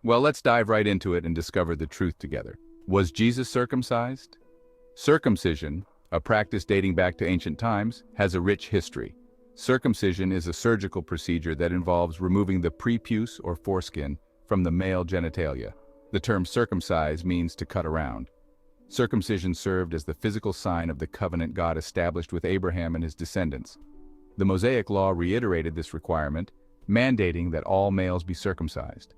Well, let's dive right into it and discover the truth together. Was Jesus circumcised? Circumcision, a practice dating back to ancient times, has a rich history. Circumcision is a surgical procedure that involves removing the prepuce or foreskin from the male genitalia. The term circumcise means to cut around. Circumcision served as the physical sign of the covenant God established with Abraham and his descendants. The Mosaic Law reiterated this requirement, mandating that all males be circumcised.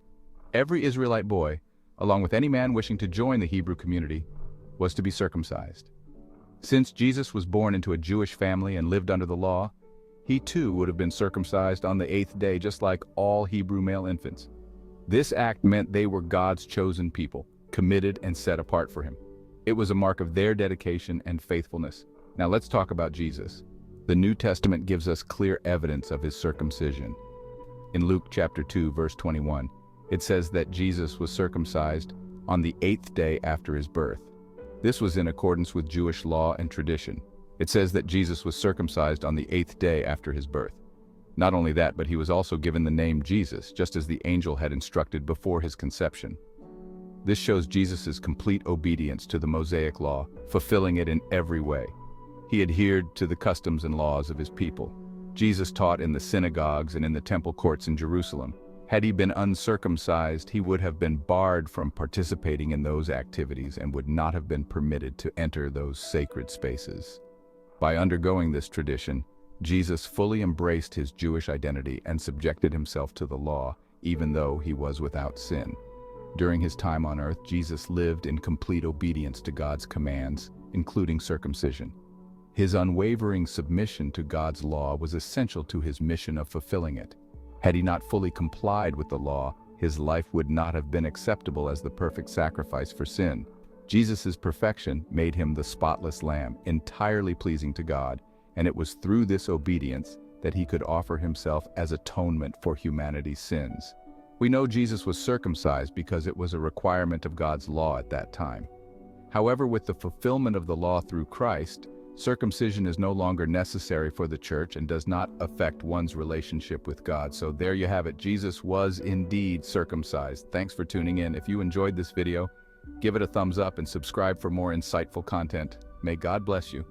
Every Israelite boy, along with any man wishing to join the Hebrew community, was to be circumcised. Since Jesus was born into a Jewish family and lived under the law, he too would have been circumcised on the 8th day, just like all Hebrew male infants. This act meant they were God's chosen people, committed and set apart for him. It was a mark of their dedication and faithfulness. Now let's talk about Jesus. The New Testament gives us clear evidence of his circumcision. In Luke chapter 2, verse 21, it says that Jesus was circumcised on the 8th day after his birth. This was in accordance with Jewish law and tradition. It says that Jesus was circumcised on the 8th day after his birth. Not only that, but he was also given the name Jesus, just as the angel had instructed before his conception. This shows Jesus' complete obedience to the Mosaic Law, fulfilling it in every way. He adhered to the customs and laws of his people. Jesus taught in the synagogues and in the temple courts in Jerusalem. Had he been uncircumcised, he would have been barred from participating in those activities and would not have been permitted to enter those sacred spaces. By undergoing this tradition, Jesus fully embraced his Jewish identity and subjected himself to the law, even though he was without sin. During his time on earth, Jesus lived in complete obedience to God's commands, including circumcision. His unwavering submission to God's law was essential to his mission of fulfilling it. Had he not fully complied with the law, his life would not have been acceptable as the perfect sacrifice for sin. Jesus' perfection made him the spotless lamb, entirely pleasing to God, and it was through this obedience that he could offer himself as atonement for humanity's sins. We know Jesus was circumcised because it was a requirement of God's law at that time. However, with the fulfillment of the law through Christ, circumcision is no longer necessary for the church and does not affect one's relationship with God. So there you have it. Jesus was indeed circumcised. Thanks for tuning in. If you enjoyed this video, give it a thumbs up and subscribe for more insightful content. May God bless you.